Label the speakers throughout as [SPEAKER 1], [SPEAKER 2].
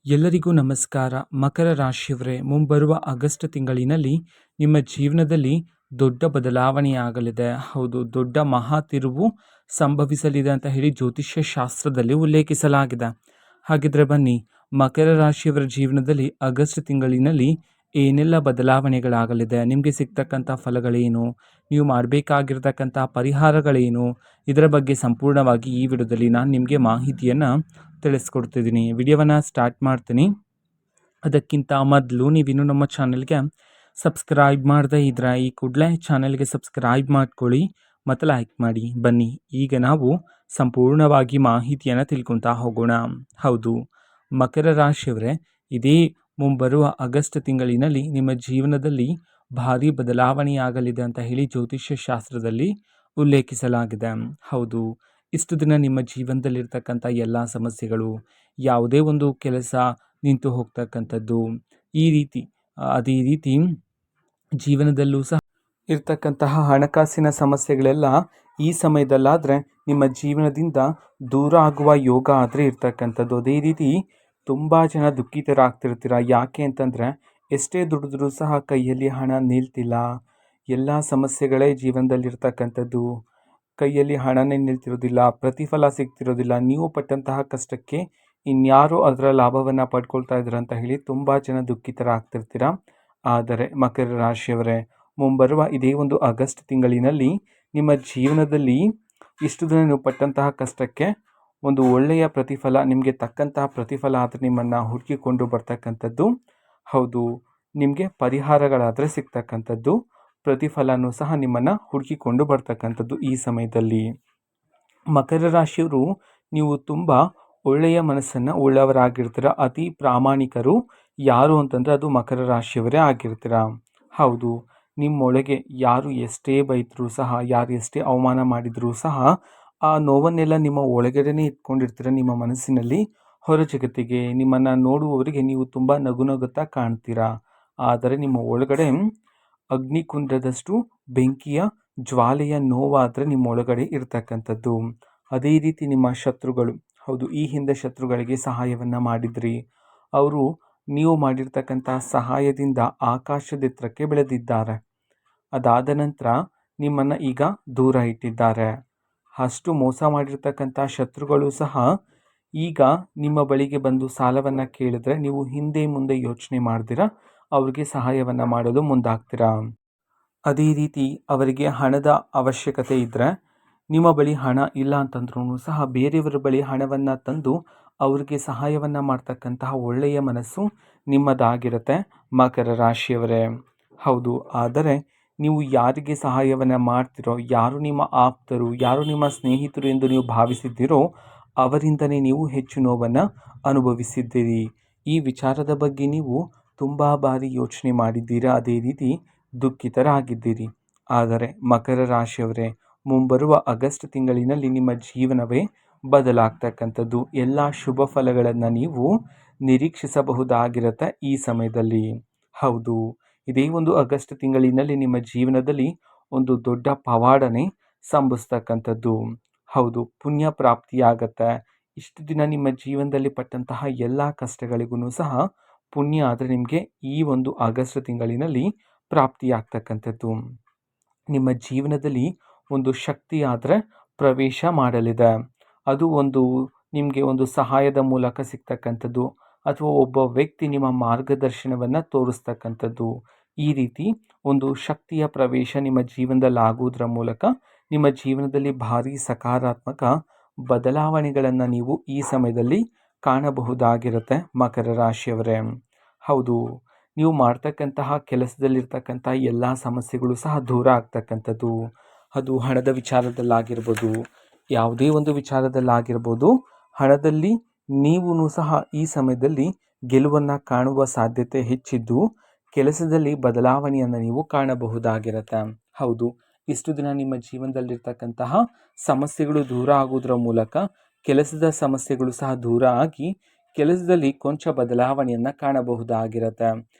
[SPEAKER 1] ಎಲ್ಲರಿಗೂ ನಮಸ್ಕಾರ. ಮಕರ ರಾಶಿಯವರೇ, ಮುಂಬರುವ ಆಗಸ್ಟ್ ತಿಂಗಳಿನಲ್ಲಿ ನಿಮ್ಮ ಜೀವನದಲ್ಲಿ ದೊಡ್ಡ ಬದಲಾವಣೆಯಾಗಲಿದೆ. ಹೌದು, ದೊಡ್ಡ ಮಹಾ ತಿರುವು ಸಂಭವಿಸಲಿದೆ ಅಂತ ಹೇಳಿ ಜ್ಯೋತಿಷ್ಯ ಶಾಸ್ತ್ರದಲ್ಲಿ ಉಲ್ಲೇಖಿಸಲಾಗಿದೆ. ಹಾಗಿದ್ರೆ ಬನ್ನಿ, ಮಕರ ರಾಶಿಯವರ ಜೀವನದಲ್ಲಿ ಆಗಸ್ಟ್ ತಿಂಗಳಿನಲ್ಲಿ ಏನೆಲ್ಲ ಬದಲಾವಣೆಗಳಾಗಲಿದೆ, ನಿಮಗೆ ಸಿಗ್ತಕ್ಕಂಥ ಫಲಗಳೇನು, ನೀವು ಮಾಡಬೇಕಾಗಿರ್ತಕ್ಕಂಥ ಪರಿಹಾರಗಳೇನು, ಇದರ ಬಗ್ಗೆ ಸಂಪೂರ್ಣವಾಗಿ ಈ ವಿಡಿಯೋದಲ್ಲಿ ನಾನು ನಿಮಗೆ ಮಾಹಿತಿಯನ್ನು ತಿಳಿಸ್ಕೊಡ್ತಿದ್ದೀನಿ. ವಿಡಿಯೋವನ್ನು ಸ್ಟಾರ್ಟ್ ಮಾಡ್ತೀನಿ. ಅದಕ್ಕಿಂತ ಮೊದಲು ನೀವಿನ್ನೂ ನಮ್ಮ ಚಾನಲ್ಗೆ ಸಬ್ಸ್ಕ್ರೈಬ್ ಮಾಡದೇ ಇದ್ರೆ ಈ ಕೂಡಲೇ ಚಾನಲ್ಗೆ ಸಬ್ಸ್ಕ್ರೈಬ್ ಮಾಡ್ಕೊಳ್ಳಿ ಮತ್ತು ಲೈಕ್ ಮಾಡಿ. ಬನ್ನಿ, ಈಗ ನಾವು ಸಂಪೂರ್ಣವಾಗಿ ಮಾಹಿತಿಯನ್ನು ತಿಳ್ಕೊತಾ ಹೋಗೋಣ. ಹೌದು, ಮಕರ ರಾಶಿಯವರೇ, ಇದೇ ಮುಂಬರುವ ಆಗಸ್ಟ್ ತಿಂಗಳಿನಲ್ಲಿ ನಿಮ್ಮ ಜೀವನದಲ್ಲಿ ಭಾರಿ ಬದಲಾವಣೆಯಾಗಲಿದೆ ಅಂತ ಹೇಳಿ ಜ್ಯೋತಿಷ್ಯ ಶಾಸ್ತ್ರದಲ್ಲಿ ಉಲ್ಲೇಖಿಸಲಾಗಿದೆ. ಹೌದು, ಇಷ್ಟು ದಿನ ನಿಮ್ಮ ಜೀವನದಲ್ಲಿರ್ತಕ್ಕಂಥ ಎಲ್ಲ ಸಮಸ್ಯೆಗಳು, ಯಾವುದೇ ಒಂದು ಕೆಲಸ ನಿಂತು ಹೋಗ್ತಕ್ಕಂಥದ್ದು, ಅದೇ ರೀತಿ ಜೀವನದಲ್ಲೂ ಸಹ ಇರ್ತಕ್ಕಂತಹ ಹಣಕಾಸಿನ ಸಮಸ್ಯೆಗಳೆಲ್ಲ ಈ ಸಮಯದಲ್ಲಾದರೆ ನಿಮ್ಮ ಜೀವನದಿಂದ ದೂರ ಆಗುವ ಯೋಗ ಆದರೆ ಇರ್ತಕ್ಕಂಥದ್ದು. ಅದೇ ರೀತಿ ತುಂಬ ಜನ ದುಃಖಿತರಾಗ್ತಿರ್ತೀರ. ಯಾಕೆ ಅಂತಂದರೆ, ಎಷ್ಟೇ ದುಡಿದ್ರೂ ಸಹ ಕೈಯಲ್ಲಿ ಹಣ ನಿಲ್ತಿಲ್ಲ. ಎಲ್ಲ ಸಮಸ್ಯೆಗಳೇ ಜೀವನದಲ್ಲಿರ್ತಕ್ಕಂಥದ್ದು. ಕೈಯಲ್ಲಿ ಹಣನೇ ನಿಲ್ತಿರೋದಿಲ್ಲ, ಪ್ರತಿಫಲ ಸಿಗ್ತಿರೋದಿಲ್ಲ. ನೀವು ಪಟ್ಟಂತಹ ಕಷ್ಟಕ್ಕೆ ಇನ್ಯಾರು ಅದರ ಲಾಭವನ್ನು ಪಡ್ಕೊಳ್ತಾ ಇದ್ದಾರೆ ಅಂತ ಹೇಳಿ ತುಂಬ ಜನ ದುಃಖಿತರಾಗ್ತಿರ್ತೀರ. ಆದರೆ ಮಕರ ರಾಶಿಯವರೇ, ಮುಂಬರುವ ಇದೇ ಒಂದು ಆಗಸ್ಟ್ ತಿಂಗಳಿನಲ್ಲಿ ನಿಮ್ಮ ಜೀವನದಲ್ಲಿ ಇಷ್ಟು ದಿನ ನೀವು ಪಟ್ಟಂತಹ ಕಷ್ಟಕ್ಕೆ ಒಂದು ಒಳ್ಳೆಯ ಪ್ರತಿಫಲ, ನಿಮಗೆ ತಕ್ಕಂತಹ ಪ್ರತಿಫಲ ಆದರೆ ನಿಮ್ಮನ್ನು ಹುಡುಕಿಕೊಂಡು ಬರ್ತಕ್ಕಂಥದ್ದು. ಹೌದು, ನಿಮಗೆ ಪರಿಹಾರಗಳಾದರೆ ಸಿಗ್ತಕ್ಕಂಥದ್ದು, ಪ್ರತಿಫಲನೂ ಸಹ ನಿಮ್ಮನ್ನು ಹುಡುಕಿಕೊಂಡು ಬರ್ತಕ್ಕಂಥದ್ದು. ಈ ಸಮಯದಲ್ಲಿ ಮಕರ ರಾಶಿಯವರು ನೀವು ತುಂಬ ಒಳ್ಳೆಯ ಮನಸ್ಸನ್ನು ಉಳ್ಳವರಾಗಿರ್ತೀರ. ಅತಿ ಪ್ರಾಮಾಣಿಕರು ಯಾರು ಅಂತಂದರೆ ಅದು ಮಕರ ರಾಶಿಯವರೇ ಆಗಿರ್ತೀರ. ಹೌದು, ನಿಮ್ಮೊಳಗೆ ಯಾರು ಎಷ್ಟೇ ಬೈದರೂ ಸಹ, ಯಾರು ಎಷ್ಟೇ ಅವಮಾನ ಮಾಡಿದರೂ ಸಹ ಆ ನೋವನ್ನೆಲ್ಲ ನಿಮ್ಮ ಒಳಗಡೆನೇ ಇಟ್ಕೊಂಡಿರ್ತೀರ. ನಿಮ್ಮ ಮನಸ್ಸಿನಲ್ಲಿ ಹೊರ ಜಗತ್ತಿಗೆ, ನಿಮ್ಮನ್ನು ನೋಡುವವರಿಗೆ ನೀವು ತುಂಬ ನಗುತ್ತಾ ಕಾಣ್ತೀರಾ. ಆದರೆ ನಿಮ್ಮ ಒಳಗಡೆ ಅಗ್ನಿಕುಂಡದಷ್ಟು ಬೆಂಕಿಯ ಜ್ವಾಲೆಯ ನೋವಾದರೆ ನಿಮ್ಮ ಒಳಗಡೆ ಇರ್ತಕ್ಕಂಥದ್ದು. ಅದೇ ರೀತಿ ನಿಮ್ಮ ಶತ್ರುಗಳು, ಹೌದು, ಈ ಹಿಂದೆ ಶತ್ರುಗಳಿಗೆ ಸಹಾಯವನ್ನು ಮಾಡಿದ್ರಿ. ಅವರು ನೀವು ಮಾಡಿರ್ತಕ್ಕಂಥ ಸಹಾಯದಿಂದ ಆಕಾಶದೆತ್ತರಕ್ಕೆ ಬೆಳೆದಿದ್ದಾರೆ. ಅದಾದ ನಂತರ ನಿಮ್ಮನ್ನು ಈಗ ದೂರ ಇಟ್ಟಿದ್ದಾರೆ. ಅಷ್ಟು ಮೋಸ ಮಾಡಿರ್ತಕ್ಕಂಥ ಶತ್ರುಗಳು ಸಹ ಈಗ ನಿಮ್ಮ ಬಳಿಗೆ ಬಂದು ಸಾಲವನ್ನು ಕೇಳಿದ್ರೆ ನೀವು ಹಿಂದೆ ಮುಂದೆ ಯೋಚನೆ ಮಾಡ್ದಿರ ಅವ್ರಿಗೆ ಸಹಾಯವನ್ನು ಮಾಡಲು ಮುಂದಾಗ್ತೀರಾ. ಅದೇ ರೀತಿ ಅವರಿಗೆ ಹಣದ ಅವಶ್ಯಕತೆ ಇದ್ದರೆ, ನಿಮ್ಮ ಬಳಿ ಹಣ ಇಲ್ಲ ಅಂತಂದ್ರೂ ಸಹ ಬೇರೆಯವರ ಬಳಿ ಹಣವನ್ನು ತಂದು ಅವ್ರಿಗೆ ಸಹಾಯವನ್ನು ಮಾಡ್ತಕ್ಕಂತಹ ಒಳ್ಳೆಯ ಮನಸ್ಸು ನಿಮ್ಮದಾಗಿರುತ್ತೆ ಮಕರ ರಾಶಿಯವರೇ. ಹೌದು, ಆದರೆ ನೀವು ಯಾರಿಗೆ ಸಹಾಯವನ್ನು ಮಾಡ್ತಿರೋ, ಯಾರು ನಿಮ್ಮ ಆಪ್ತರು, ಯಾರು ನಿಮ್ಮ ಸ್ನೇಹಿತರು ಎಂದು ನೀವು ಭಾವಿಸಿದ್ದೀರೋ ಅವರಿಂದಲೇ ನೀವು ಹೆಚ್ಚು ನೋವನ್ನು ಅನುಭವಿಸಿದ್ದೀರಿ. ಈ ವಿಚಾರದ ಬಗ್ಗೆ ನೀವು ತುಂಬ ಬಾರಿ ಯೋಚನೆ ಮಾಡಿದ್ದೀರಾ. ಅದೇ ರೀತಿ ದುಃಖಿತರಾಗಿದ್ದೀರಿ. ಆದರೆ ಮಕರ ರಾಶಿಯವರೇ, ಮುಂಬರುವ ಆಗಸ್ಟ್ ತಿಂಗಳಿನಲ್ಲಿ ನಿಮ್ಮ ಜೀವನವೇ ಬದಲಾಗ್ತಕ್ಕಂಥದ್ದು. ಎಲ್ಲ ಶುಭ ಫಲಗಳನ್ನು ನೀವು ನಿರೀಕ್ಷಿಸಬಹುದಾಗಿರುತ್ತೆ ಈ ಸಮಯದಲ್ಲಿ. ಹೌದು, ಇದೇ ಒಂದು ಆಗಸ್ಟ್ ತಿಂಗಳಿನಲ್ಲಿ ನಿಮ್ಮ ಜೀವನದಲ್ಲಿ ಒಂದು ದೊಡ್ಡ ಪವಾಡನೆ ಸಂಭವಿಸ್ತಕ್ಕಂಥದ್ದು. ಹೌದು, ಪುಣ್ಯ ಪ್ರಾಪ್ತಿಯಾಗತ್ತೆ. ಇಷ್ಟು ದಿನ ನಿಮ್ಮ ಜೀವನದಲ್ಲಿ ಪಟ್ಟಂತಹ ಎಲ್ಲ ಕಷ್ಟಗಳಿಗೂ ಸಹ ಪುಣ್ಯ ಆದರೆ ನಿಮಗೆ ಈ ಒಂದು ಆಗಸ್ಟ್ ತಿಂಗಳಿನಲ್ಲಿ ಪ್ರಾಪ್ತಿಯಾಗ್ತಕ್ಕಂಥದ್ದು. ನಿಮ್ಮ ಜೀವನದಲ್ಲಿ ಒಂದು ಶಕ್ತಿ ಆದರೆ ಪ್ರವೇಶ ಮಾಡಲಿದೆ. ಅದು ನಿಮಗೆ ಒಂದು ಸಹಾಯದ ಮೂಲಕ ಸಿಗ್ತಕ್ಕಂಥದ್ದು, ಅಥವಾ ಒಬ್ಬ ವ್ಯಕ್ತಿ ನಿಮ್ಮ ಮಾರ್ಗದರ್ಶನವನ್ನು ತೋರಿಸ್ತಕ್ಕಂಥದ್ದು. ಈ ರೀತಿ ಒಂದು ಶಕ್ತಿಯ ಪ್ರವೇಶ ನಿಮ್ಮ ಜೀವನದಲ್ಲಿ ಆಗುವುದರ ಮೂಲಕ ನಿಮ್ಮ ಜೀವನದಲ್ಲಿ ಭಾರಿ ಸಕಾರಾತ್ಮಕ ಬದಲಾವಣೆಗಳನ್ನು ನೀವು ಈ ಸಮಯದಲ್ಲಿ ಕಾಣಬಹುದಾಗಿರುತ್ತೆ ಮಕರ ರಾಶಿಯವರೇ. ಹೌದು, ನೀವು ಮಾಡ್ತಕ್ಕಂತಹ ಕೆಲಸದಲ್ಲಿರ್ತಕ್ಕಂಥ ಎಲ್ಲ ಸಮಸ್ಯೆಗಳು ಸಹ ದೂರ ಆಗ್ತಕ್ಕಂಥದ್ದು. ಅದು ಹಣದ ವಿಚಾರದಲ್ಲಾಗಿರ್ಬೋದು, ಯಾವುದೇ ಒಂದು ವಿಚಾರದಲ್ಲಾಗಿರ್ಬೋದು. ಹಣದಲ್ಲಿ ನೀವೂ ಸಹ ಈ ಸಮಯದಲ್ಲಿ ಗೆಲುವನ್ನು ಕಾಣುವ ಸಾಧ್ಯತೆ ಹೆಚ್ಚಿದ್ದು, ಕೆಲಸದಲ್ಲಿ ಬದಲಾವಣೆಯನ್ನು ನೀವು ಕಾಣಬಹುದಾಗಿರುತ್ತೆ. ಹೌದು, ಇಷ್ಟು ದಿನ ನಿಮ್ಮ ಜೀವನದಲ್ಲಿರ್ತಕ್ಕಂತಹ ಸಮಸ್ಯೆಗಳು ದೂರ ಆಗುವುದರ ಮೂಲಕ ಕೆಲಸದ ಸಮಸ್ಯೆಗಳು ಸಹ ದೂರ ಆಗಿ ಕೆಲಸದಲ್ಲಿ ಕೊಂಚ ಬದಲಾವಣೆಯನ್ನು ಕಾಣಬಹುದಾಗಿರುತ್ತೆ.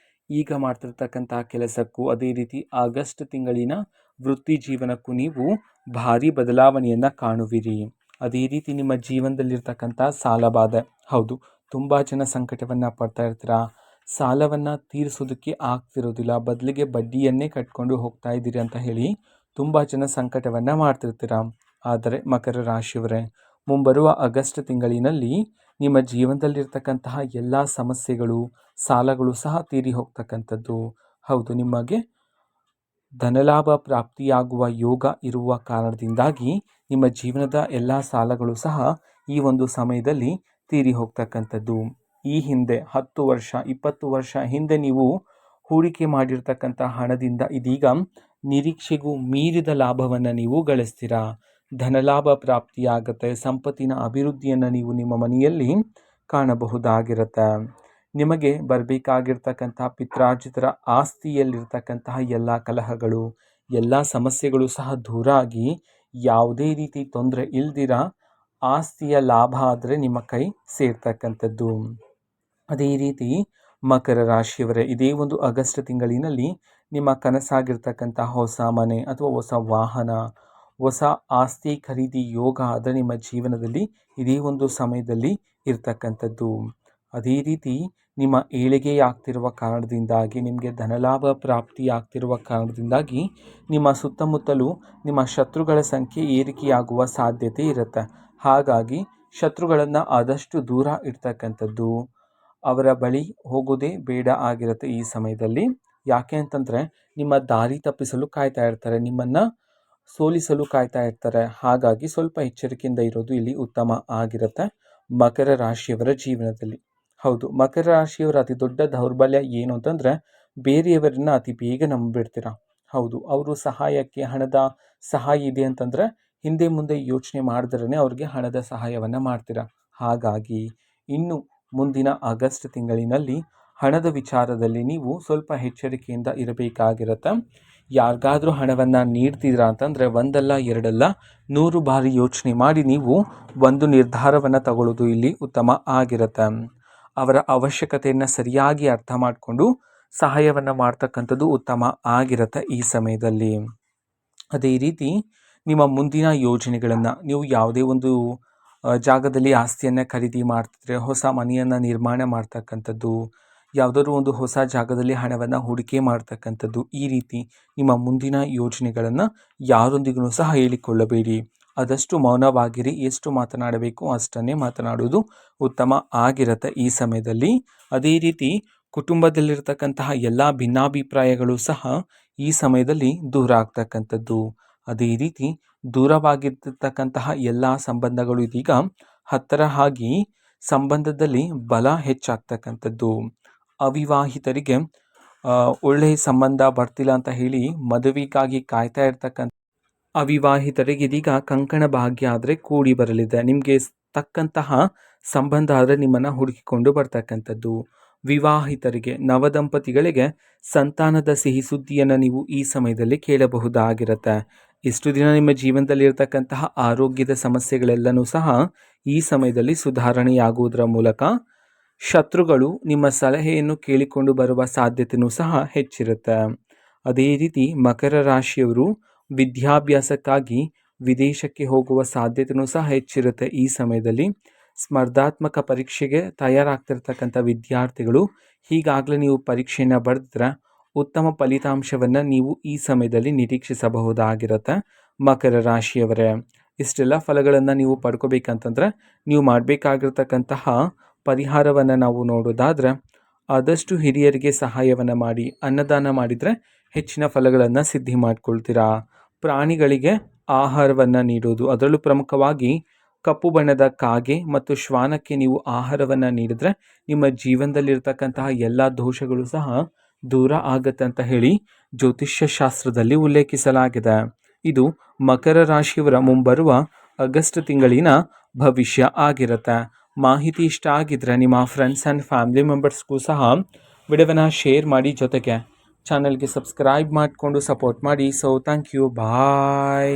[SPEAKER 1] ಈಗ ಮಾಡ್ತಿರ್ತಕ್ಕಂತಹ ಕೆಲಸಕ್ಕೂ, ಅದೇ ರೀತಿ ಆಗಸ್ಟ್ ತಿಂಗಳಿನ ವೃತ್ತಿ ಜೀವನಕ್ಕೂ ನೀವು ಭಾರಿ ಬದಲಾವಣೆಯನ್ನು ಕಾಣುವಿರಿ. ಅದೇ ರೀತಿ ನಿಮ್ಮ ಜೀವನದಲ್ಲಿರ್ತಕ್ಕಂಥ ಸಾಲಬಾಧೆ, ಹೌದು, ತುಂಬ ಜನ ಸಂಕಟವನ್ನು ಪಡ್ತಾ ಇರ್ತೀರಾ. ಸಾಲವನ್ನು ತೀರಿಸೋದಕ್ಕೆ ಆಗ್ತಿರೋದಿಲ್ಲ, ಬದಲಿಗೆ ಬಡ್ಡಿಯನ್ನೇ ಕಟ್ಕೊಂಡು ಹೋಗ್ತಾ ಇದ್ದೀರಿ ಅಂತ ಹೇಳಿ ತುಂಬ ಜನ ಸಂಕಟವನ್ನು ಮಾಡ್ತಿರ್ತೀರ. ಆದರೆ ಮಕರ ರಾಶಿಯವರೇ, ಮುಂಬರುವ ಆಗಸ್ಟ್ ತಿಂಗಳಿನಲ್ಲಿ ನಿಮ್ಮ ಜೀವನದಲ್ಲಿರ್ತಕ್ಕಂತಹ ಎಲ್ಲ ಸಮಸ್ಯೆಗಳು, ಸಾಲಗಳು ಸಹ ತೀರಿ ಹೋಗ್ತಕ್ಕಂಥದ್ದು. ಹೌದು, ನಿಮಗೆ ಧನಲಾಭ ಪ್ರಾಪ್ತಿಯಾಗುವ ಯೋಗ ಇರುವ ಕಾರಣದಿಂದಾಗಿ ನಿಮ್ಮ ಜೀವನದ ಎಲ್ಲ ಸಾಲಗಳು ಸಹ ಈ ಒಂದು ಸಮಯದಲ್ಲಿ ತೀರಿ ಹೋಗ್ತಕ್ಕಂಥದ್ದು. ಈ ಹಿಂದೆ 10 ವರ್ಷ 20 ವರ್ಷ ಹಿಂದೆ ನೀವು ಹೂಡಿಕೆ ಮಾಡಿರ್ತಕ್ಕಂಥ ಹಣದಿಂದ ಇದೀಗ ನಿರೀಕ್ಷೆಗೂ ಮೀರಿದ ಲಾಭವನ್ನು ನೀವು ಗಳಿಸ್ತೀರಾ. ಧನಲಾಭ ಪ್ರಾಪ್ತಿಯಾಗತ್ತೆ. ಸಂಪತ್ತಿನ ಅಭಿವೃದ್ಧಿಯನ್ನು ನೀವು ನಿಮ್ಮ ಮನೆಯಲ್ಲಿ ಕಾಣಬಹುದಾಗಿರುತ್ತೆ. ನಿಮಗೆ ಬರಬೇಕಾಗಿರ್ತಕ್ಕಂತಹ ಪಿತ್ರಾರ್ಜಿತರ ಆಸ್ತಿಯಲ್ಲಿರ್ತಕ್ಕಂತಹ ಎಲ್ಲ ಕಲಹಗಳು, ಎಲ್ಲ ಸಮಸ್ಯೆಗಳು ಸಹ ದೂರ ಆಗಿ ಯಾವುದೇ ರೀತಿ ತೊಂದರೆ ಇಲ್ದಿರ ಆಸ್ತಿಯ ಲಾಭ ಆದರೆ ನಿಮ್ಮ ಕೈ ಸೇರ್ತಕ್ಕಂಥದ್ದು. ಅದೇ ರೀತಿ ಮಕರ ರಾಶಿಯವರೇ, ಇದೇ ಒಂದು ಆಗಸ್ಟ್ ತಿಂಗಳಿನಲ್ಲಿ ನಿಮ್ಮ ಕನಸಾಗಿರ್ತಕ್ಕಂಥ ಹೊಸ ಮನೆ ಅಥವಾ ಹೊಸ ವಾಹನ, ಹೊಸ ಆಸ್ತಿ ಖರೀದಿ ಯೋಗ ಆದರೆ ನಿಮ್ಮ ಜೀವನದಲ್ಲಿ ಇದೇ ಒಂದು ಸಮಯದಲ್ಲಿ ಇರ್ತಕ್ಕಂಥದ್ದು. ಅದೇ ರೀತಿ ನಿಮ್ಮ ಏಳಿಗೆಯಾಗ್ತಿರುವ ಕಾರಣದಿಂದಾಗಿ, ನಿಮಗೆ ಧನಲಾಭ ಪ್ರಾಪ್ತಿಯಾಗ್ತಿರುವ ಕಾರಣದಿಂದಾಗಿ ನಿಮ್ಮ ಸುತ್ತಮುತ್ತಲೂ ನಿಮ್ಮ ಶತ್ರುಗಳ ಸಂಖ್ಯೆ ಏರಿಕೆಯಾಗುವ ಸಾಧ್ಯತೆ ಇರುತ್ತೆ. ಹಾಗಾಗಿ ಶತ್ರುಗಳನ್ನು ಆದಷ್ಟು ದೂರ ಇಡ್ತಕ್ಕಂಥದ್ದು, ಅವರ ಬಳಿ ಹೋಗೋದೇ ಬೇಡ ಆಗಿರುತ್ತೆ ಈ ಸಮಯದಲ್ಲಿ. ಯಾಕೆ ಅಂತಂದರೆ ನಿಮ್ಮ ದಾರಿ ತಪ್ಪಿಸಲು ಕಾಯ್ತಾ ಇರ್ತಾರೆ, ನಿಮ್ಮನ್ನು ಸೋಲಿಸಲು ಕಾಯ್ತಾ ಇರ್ತಾರೆ. ಹಾಗಾಗಿ ಸ್ವಲ್ಪ ಎಚ್ಚರಿಕೆಯಿಂದ ಇರೋದು ಇಲ್ಲಿ ಉತ್ತಮ ಆಗಿರುತ್ತೆ ಮಕರ ರಾಶಿಯವರ ಜೀವನದಲ್ಲಿ. ಹೌದು, ಮಕರ ರಾಶಿಯವರ ಅತಿ ದೊಡ್ಡ ದೌರ್ಬಲ್ಯ ಏನು ಅಂತಂದರೆ ಬೇರೆಯವರನ್ನ ಅತಿ ಬೇಗ ನಂಬಿಡ್ತೀರ. ಹೌದು, ಅವರು ಸಹಾಯಕ್ಕೆ ಹಣದ ಸಹಾಯ ಇದೆ ಅಂತಂದರೆ ಹಿಂದೆ ಮುಂದೆ ಯೋಚನೆ ಮಾಡಿದ್ರೇ ಅವ್ರಿಗೆ ಹಣದ ಸಹಾಯವನ್ನು ಮಾಡ್ತೀರಾ. ಹಾಗಾಗಿ ಇನ್ನು ಮುಂದಿನ ಆಗಸ್ಟ್ ತಿಂಗಳಿನಲ್ಲಿ ಹಣದ ವಿಚಾರದಲ್ಲಿ ನೀವು ಸ್ವಲ್ಪ ಎಚ್ಚರಿಕೆಯಿಂದ ಇರಬೇಕಾಗಿರುತ್ತೆ. ಯಾರಿಗಾದರೂ ಹಣವನ್ನು ನೀಡ್ತಿದ್ದೀರಾ ಅಂತಂದರೆ ಒಂದಲ್ಲ ಎರಡಲ್ಲ 100 ಬಾರಿ ಯೋಚನೆ ಮಾಡಿ ನೀವು ಒಂದು ನಿರ್ಧಾರವನ್ನು ತಗೊಳ್ಳೋದು ಇಲ್ಲಿ ಉತ್ತಮ ಆಗಿರುತ್ತೆ. ಅವರ ಅವಶ್ಯಕತೆಯನ್ನು ಸರಿಯಾಗಿ ಅರ್ಥ ಮಾಡಿಕೊಂಡು ಸಹಾಯವನ್ನು ಮಾಡ್ತಕ್ಕಂಥದ್ದು ಉತ್ತಮ ಆಗಿರುತ್ತೆ ಈ ಸಮಯದಲ್ಲಿ. ಅದೇ ರೀತಿ ನಿಮ್ಮ ಮುಂದಿನ ಯೋಜನೆಗಳನ್ನು, ನೀವು ಯಾವುದೇ ಒಂದು ಜಾಗದಲ್ಲಿ ಆಸ್ತಿಯನ್ನು ಖರೀದಿ ಮಾಡ್ತಿದ್ರೆ, ಹೊಸ ಮನೆಯನ್ನು ನಿರ್ಮಾಣ ಮಾಡ್ತಕ್ಕಂಥದ್ದು, ಯಾವುದಾದ್ರೂ ಒಂದು ಹೊಸ ಜಾಗದಲ್ಲಿ ಹಣವನ್ನು ಹೂಡಿಕೆ ಮಾಡ್ತಕ್ಕಂಥದ್ದು, ಈ ರೀತಿ ನಿಮ್ಮ ಮುಂದಿನ ಯೋಜನೆಗಳನ್ನು ಯಾರೊಂದಿಗೂ ಸಹ ಹೇಳಿಕೊಳ್ಳಬೇಡಿ. ಆದಷ್ಟು ಮೌನವಾಗಿರಿ. ಎಷ್ಟು ಮಾತನಾಡಬೇಕು ಅಷ್ಟನ್ನೇ ಮಾತನಾಡುವುದು ಉತ್ತಮ ಆಗಿರುತ್ತೆ ಈ ಸಮಯದಲ್ಲಿ. ಅದೇ ರೀತಿ ಕುಟುಂಬದಲ್ಲಿರ್ತಕ್ಕಂತಹ ಎಲ್ಲ ಭಿನ್ನಾಭಿಪ್ರಾಯಗಳು ಸಹ ಈ ಸಮಯದಲ್ಲಿ ದೂರ ಆಗ್ತಕ್ಕಂಥದ್ದು. ಅದೇ ರೀತಿ ದೂರವಾಗಿರ್ತಕ್ಕಂತಹ ಎಲ್ಲ ಸಂಬಂಧಗಳು ಇದೀಗ ಹತ್ತಿರ ಆಗಿ ಸಂಬಂಧದಲ್ಲಿ ಬಲ ಹೆಚ್ಚಾಗ್ತಕ್ಕಂಥದ್ದು. ಅವಿವಾಹಿತರಿಗೆ ಒಳ್ಳೆಯ ಸಂಬಂಧ ಬರ್ತಿಲ್ಲ ಅಂತ ಹೇಳಿ ಮದುವೆಗಾಗಿ ಕಾಯ್ತಾ ಇರ್ತಕ್ಕಂಥ ಅವಿವಾಹಿತರಿಗೆ ಇದೀಗ ಕಂಕಣ ಭಾಗ್ಯ ಆದರೆ ಕೂಡಿ ಬರಲಿದೆ. ನಿಮಗೆ ತಕ್ಕಂತಹ ಸಂಬಂಧ ಆದರೆ ನಿಮ್ಮನ್ನು ಹುಡುಕಿಕೊಂಡು ಬರ್ತಕ್ಕಂಥದ್ದು. ವಿವಾಹಿತರಿಗೆ, ನವದಂಪತಿಗಳಿಗೆ ಸಂತಾನದ ಸಿಹಿ ಸುದ್ದಿಯನ್ನು ನೀವು ಈ ಸಮಯದಲ್ಲಿ ಕೇಳಬಹುದಾಗಿರುತ್ತೆ. ಇಷ್ಟು ದಿನ ನಿಮ್ಮ ಜೀವನದಲ್ಲಿರ್ತಕ್ಕಂತಹ ಆರೋಗ್ಯದ ಸಮಸ್ಯೆಗಳೆಲ್ಲನೂ ಸಹ ಈ ಸಮಯದಲ್ಲಿ ಸುಧಾರಣೆಯಾಗುವುದರ ಮೂಲಕ ಶತ್ರುಗಳು ನಿಮ್ಮ ಸಲಹೆಯನ್ನು ಕೇಳಿಕೊಂಡು ಬರುವ ಸಾಧ್ಯತೆಯೂ ಸಹ ಹೆಚ್ಚಿರುತ್ತೆ. ಅದೇ ರೀತಿ ಮಕರ ರಾಶಿಯವರು ವಿದ್ಯಾಭ್ಯಾಸಕ್ಕಾಗಿ ವಿದೇಶಕ್ಕೆ ಹೋಗುವ ಸಾಧ್ಯತೆಯೂ ಸಹ ಹೆಚ್ಚಿರುತ್ತೆ ಈ ಸಮಯದಲ್ಲಿ. ಸ್ಪರ್ಧಾತ್ಮಕ ಪರೀಕ್ಷೆಗೆ ತಯಾರಾಗ್ತಿರ್ತಕ್ಕಂಥ ವಿದ್ಯಾರ್ಥಿಗಳು ಈಗಾಗಲೇ ನೀವು ಪರೀಕ್ಷೆಯನ್ನು ಬರೆದ್ರೆ ಉತ್ತಮ ಫಲಿತಾಂಶವನ್ನು ನೀವು ಈ ಸಮಯದಲ್ಲಿ ನಿರೀಕ್ಷಿಸಬಹುದಾಗಿರುತ್ತೆ ಮಕರ ರಾಶಿಯವರೇ. ಇಷ್ಟೆಲ್ಲ ಫಲಗಳನ್ನು ನೀವು ಪಡ್ಕೋಬೇಕಂತಂದರೆ ನೀವು ಮಾಡಬೇಕಾಗಿರ್ತಕ್ಕಂತಹ ಪರಿಹಾರವನ್ನು ನಾವು ನೋಡೋದಾದರೆ, ಆದಷ್ಟು ಹಿರಿಯರಿಗೆ ಸಹಾಯವನ್ನು ಮಾಡಿ, ಅನ್ನದಾನ ಮಾಡಿದರೆ ಹೆಚ್ಚಿನ ಫಲಗಳನ್ನು ಸಿದ್ಧಿ ಮಾಡ್ಕೊಳ್ತೀರಾ. ಪ್ರಾಣಿಗಳಿಗೆ ಆಹಾರವನ್ನು ನೀಡೋದು, ಅದರಲ್ಲೂ ಪ್ರಮುಖವಾಗಿ ಕಪ್ಪು ಬಣ್ಣದ ಕಾಗೆ ಮತ್ತು ಶ್ವಾನಕ್ಕೆ ನೀವು ಆಹಾರವನ್ನು ನೀಡಿದ್ರೆ ನಿಮ್ಮ ಜೀವನದಲ್ಲಿರ್ತಕ್ಕಂತಹ ಎಲ್ಲ ದೋಷಗಳು ಸಹ ದೂರ ಆಗತ್ತೆ ಅಂತ ಹೇಳಿ ಜ್ಯೋತಿಷ್ಯ ಶಾಸ್ತ್ರದಲ್ಲಿ ಉಲ್ಲೇಖಿಸಲಾಗಿದೆ. ಇದು ಮಕರ ರಾಶಿಯವರ ಮುಂಬರುವ ಆಗಸ್ಟ್ ತಿಂಗಳಿನ ಭವಿಷ್ಯ ಆಗಿರುತ್ತೆ. ಮಾಹಿತಿ ಇಷ್ಟ ಆಗಿದ್ರೆ ನಿಮ್ಮ ಫ್ರೆಂಡ್ಸ್ ಆ್ಯಂಡ್ ಫ್ಯಾಮಿಲಿ ಮೆಂಬರ್ಸ್ಗೂ ಸಹ ವಿಡಿಯೋವನ್ನು ಶೇರ್ ಮಾಡಿ, ಜೊತೆಗೆ ಚಾನಲ್ಗೆ ಸಬ್ಸ್ಕ್ರೈಬ್ ಮಾಡಿಕೊಂಡು ಸಪೋರ್ಟ್ ಮಾಡಿ. So thank you, bye.